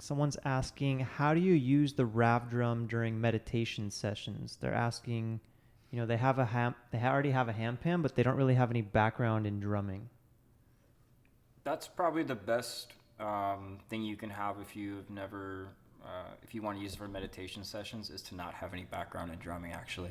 Someone's asking, how do you use the Rav drum during meditation sessions? They're asking, they have they already have a handpan, but they don't really have any background in drumming. That's probably the best thing you can have if you've never, if you want to use it for meditation sessions, is to not have any background in drumming, actually.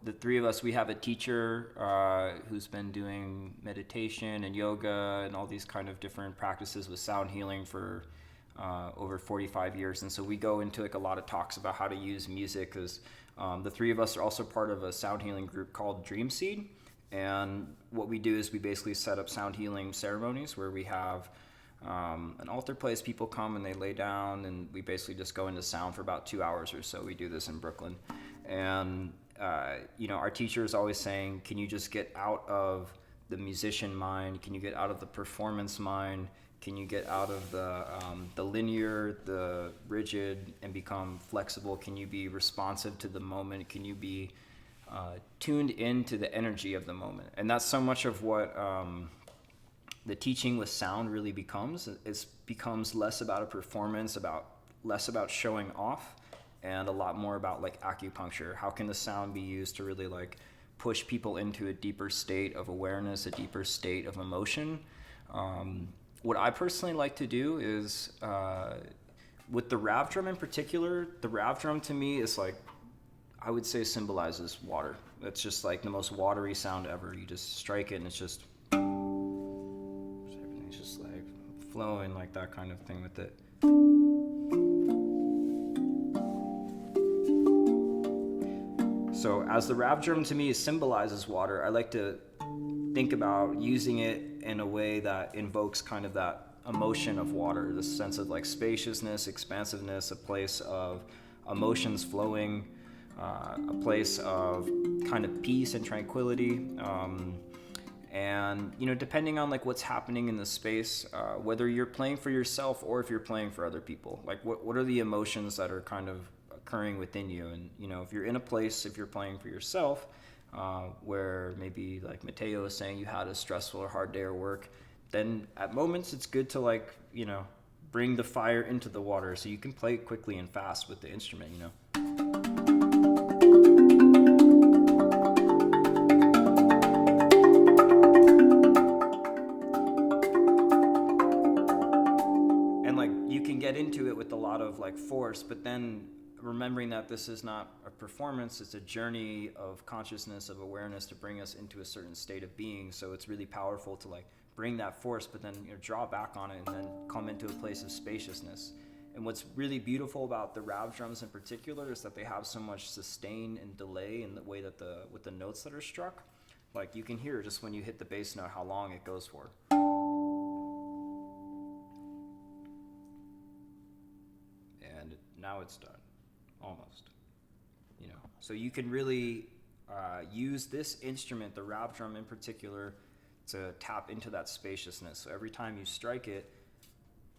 The three of us, we have a teacher who's been doing meditation and yoga and all these kind of different practices with sound healing for over 45 years. And so we go into like a lot of talks about how to use music, because the three of us are also part of a sound healing group called Dream Seed. And what we do is we basically set up sound healing ceremonies where we have an altar place, people come and they lay down, and we basically just go into sound for about 2 hours or so. We do this in Brooklyn. And, our teacher is always saying, can you just get out of the musician mind? Can you get out of the performance mind? Can you get out of the linear, the rigid, and become flexible? Can you be responsive to the moment? Can you be tuned into the energy of the moment? And that's so much of what the teaching with sound really becomes. It becomes less about a performance, less about showing off, and a lot more about like acupuncture. How can the sound be used to really like push people into a deeper state of awareness, a deeper state of emotion? What I personally like to do is, with the Rav drum in particular, the Rav drum to me is like, I would say symbolizes water. It's just like the most watery sound ever. You just strike it and it's just, everything's just like flowing, like that kind of thing with it. So as the Rav drum to me symbolizes water, I like to think about using it in a way that invokes kind of that emotion of water, this sense of like spaciousness, expansiveness, a place of emotions flowing, a place of kind of peace and tranquility. And depending on like what's happening in the space, whether you're playing for yourself or if you're playing for other people, like what are the emotions that are kind of occurring within you? And if you're in a place, if you're playing for yourself, where maybe like Mateo is saying you had a stressful or hard day or work, then at moments it's good to like bring the fire into the water so you can play quickly and fast with the instrument. And like you can get into it with a lot of like force, but then remembering that this is not a performance, it's a journey of consciousness, of awareness to bring us into a certain state of being. So it's really powerful to like bring that force, but then draw back on it and then come into a place of spaciousness. And what's really beautiful about the Rav drums in particular is that they have so much sustain and delay in the way that with the notes that are struck. Like you can hear just when you hit the bass note how long it goes for. And now it's done. Almost, so you can really use this instrument, the Rav drum in particular, to tap into that spaciousness. So every time you strike it,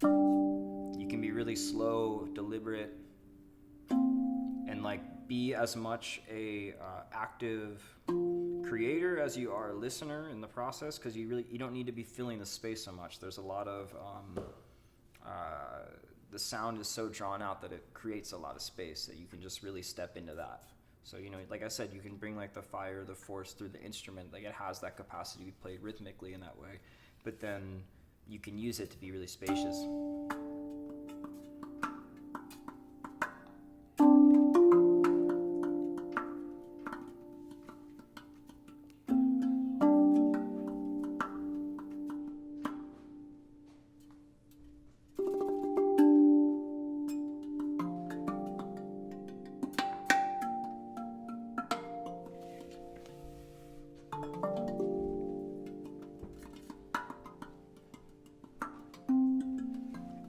you can be really slow, deliberate, and like be as much a active creator as you are a listener in the process, because you don't need to be filling the space so much. There's a lot of the sound is so drawn out that it creates a lot of space that you can just really step into that. So, like I said, you can bring like the fire, the force through the instrument. Like it has that capacity to be played rhythmically in that way. But then you can use it to be really spacious.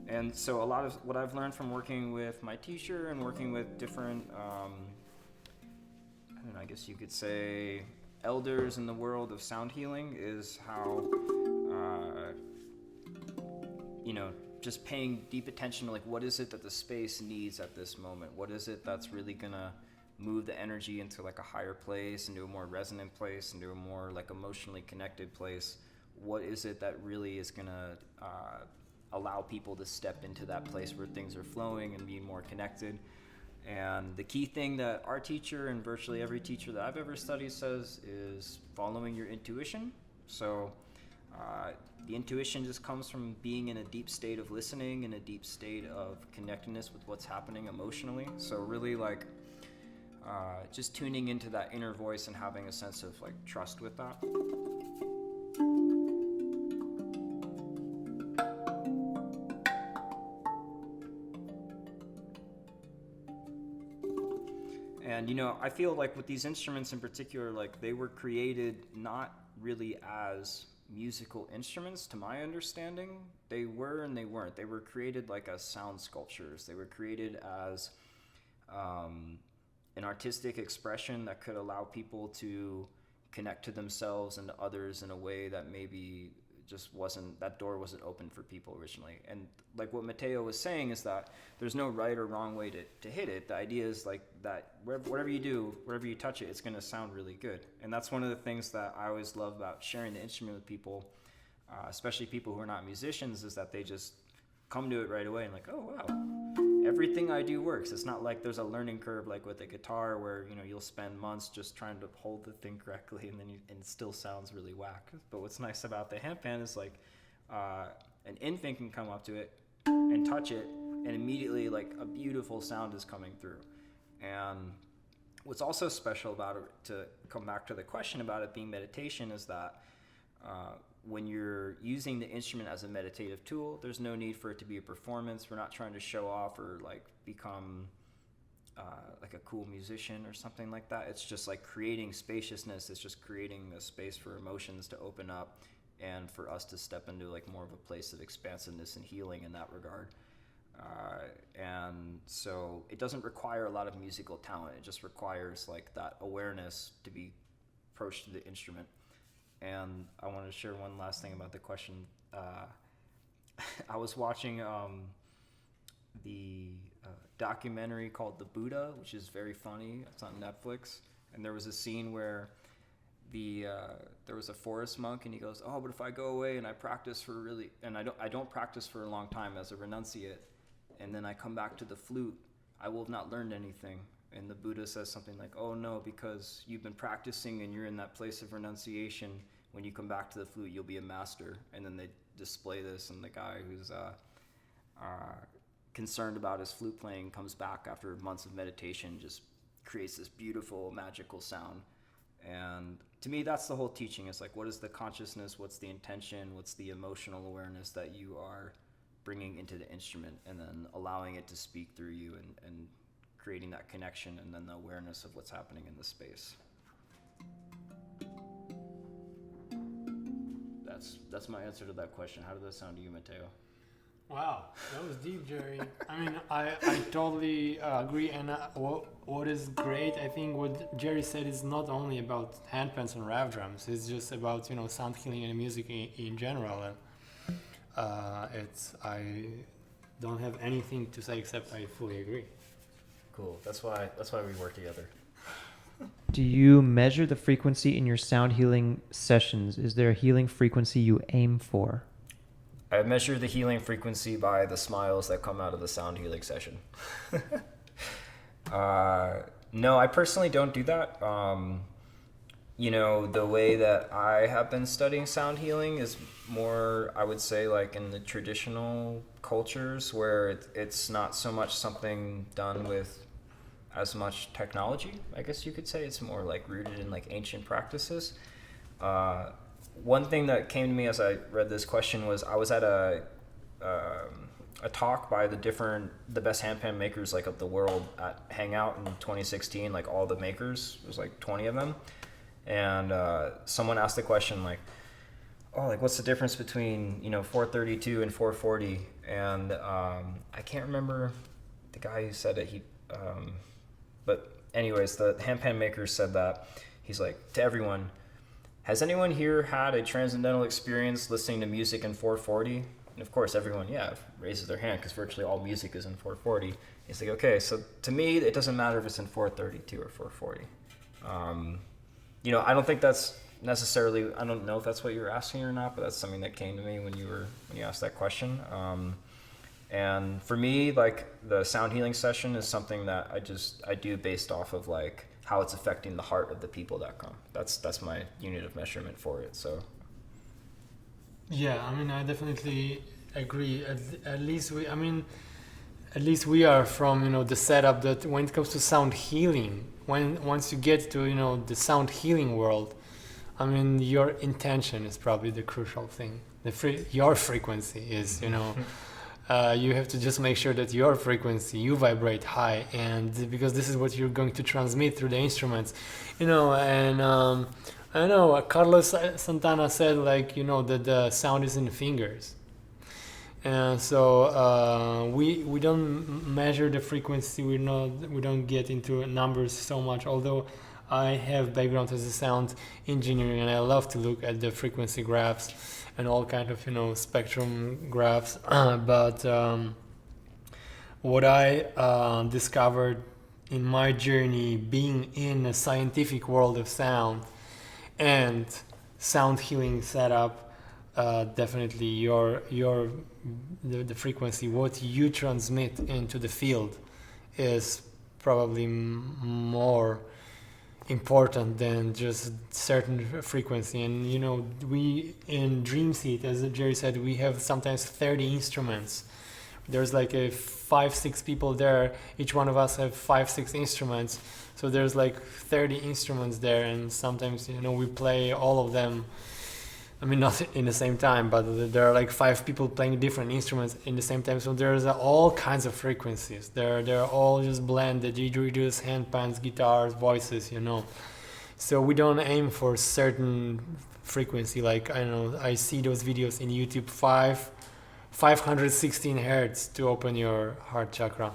And so a lot of what I've learned from working with my teacher and working with different, I guess you could say, elders in the world of sound healing is how, just paying deep attention to like what is it that the space needs at this moment? What is it that's really gonna move the energy into like a higher place, into a more resonant place, into a more like emotionally connected place? What is it that really is gonna allow people to step into that place where things are flowing and being more connected. And the key thing that our teacher and virtually every teacher that I've ever studied says is following your intuition. So the intuition just comes from being in a deep state of listening, in a deep state of connectedness with what's happening emotionally. So really like just tuning into that inner voice and having a sense of like trust with that. And, you know, I feel like with these instruments in particular, like they were created not really as musical instruments, to my understanding. They were and they weren't. They were created like as sound sculptures. They were created as an artistic expression that could allow people to connect to themselves and to others in a way that maybe just wasn't, that door wasn't open for people originally. And like what Matteo was saying is that there's no right or wrong way to hit it. The idea is like that whatever you do, wherever you touch it, it's going to sound really good. And that's one of the things that I always love about sharing the instrument with people, especially people who are not musicians, is that they just come to it right away and like, oh wow, everything I do works. It's not like there's a learning curve like with a guitar where, you know, you'll spend months just trying to hold the thing correctly and then and it still sounds really whack. But what's nice about the handpan is like an infant can come up to it and touch it and immediately like a beautiful sound is coming through. And what's also special about it, to come back to the question about it being meditation, is that when you're using the instrument as a meditative tool, there's no need for it to be a performance. We're not trying to show off or like become like a cool musician or something like that. It's just like creating spaciousness. It's just creating a space for emotions to open up and for us to step into like more of a place of expansiveness and healing in that regard. And so it doesn't require a lot of musical talent. It just requires like that awareness to be approached to the instrument. And I want to share one last thing about the question. I was watching the documentary called The Buddha, which is very funny. It's on Netflix. And there was a scene where there was a forest monk, and he goes, "Oh, but if I go away and I practice for really, and I don't practice for a long time as a renunciate, and then I come back to the flute, I will have not learned anything." And the Buddha says something like, "Oh no, because you've been practicing and you're in that place of renunciation. When you come back to the flute, you'll be a master." And then they display this, and the guy who's concerned about his flute playing comes back after months of meditation, just creates this beautiful, magical sound. And to me, that's the whole teaching. It's like, what is the consciousness? What's the intention? What's the emotional awareness that you are bringing into the instrument, and then allowing it to speak through you and creating that connection, and then the awareness of what's happening in the space. That's my answer to that question. How did that sound to you, Matteo? Wow, that was deep, Jerry. I mean, I totally agree. And what is great, I think what Jerry said is not only about handpans and rav drums. It's just about, you know, sound healing and music in general. And I don't have anything to say except I fully agree. Cool. That's why we work together. Do you measure the frequency in your sound healing sessions? Is there a healing frequency you aim for? I measure the healing frequency by the smiles that come out of the sound healing session. No, I personally don't do that. You know, the way that I have been studying sound healing is more, I would say, like in the traditional cultures where it's not so much something done with as much technology, I guess you could say. It's more like rooted in like ancient practices. One thing that came to me as I read this question was I was at a talk by the best handpan makers like of the world at Hangout in 2016, like all the makers, there's like 20 of them. And someone asked the question like, oh, like what's the difference between, you know, 432 and 440? And I can't remember the guy who said it. But anyways, the handpan maker said that. He's like, to everyone, has anyone here had a transcendental experience listening to music in 440? And of course, everyone, raises their hand because virtually all music is in 440. He's like, okay, so to me, it doesn't matter if it's in 432 or 440. You know, I don't think that's necessarily, I don't know if that's what you were asking or not, but that's something that came to me when you asked that question. And for me, like the sound healing session is something that I do based off of like how it's affecting the heart of the people that come. That's my unit of measurement for it. So Yeah, I mean, I definitely agree. At least we are from the setup that when it comes to sound healing, once you get to the sound healing world, I mean, your intention is probably the crucial thing. Your frequency is you have to just make sure that your frequency, you vibrate high, and because this is what you're going to transmit through the instruments, and I know Carlos Santana said that the sound is in fingers. And so we don't measure the frequency. We don't get into numbers so much. Although I have background as a sound engineer, and I love to look at the frequency graphs and all kind of spectrum graphs. But what I discovered in my journey, being in a scientific world of sound and sound healing setup, definitely the frequency, what you transmit into the field, is probably more important than just certain frequency. And we in Dream Seat, as Jerry said, we have sometimes 30 instruments. There's like 5-6 people there, each one of us have 5-6 instruments, so there's like 30 instruments there, and sometimes we play all of them. I mean, not in the same time, but there are like 5 people playing different instruments in the same time. So there's all kinds of frequencies. They're all just blended. Didgeridoos, handpans, guitars, voices. So we don't aim for certain frequency. Like I don't know, I see those videos in YouTube, 516 hertz to open your heart chakra.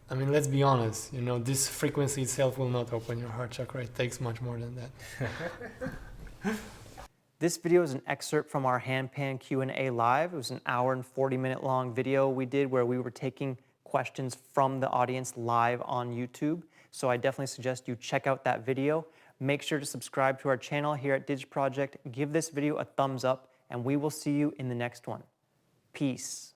I mean, let's be honest, this frequency itself will not open your heart chakra. It takes much more than that. This video is an excerpt from our Handpan Q&A live. It was an hour and 40-minute long video we did where we were taking questions from the audience live on YouTube. So I definitely suggest you check out that video. Make sure to subscribe to our channel here at Didge Project. Give this video a thumbs up, and we will see you in the next one. Peace.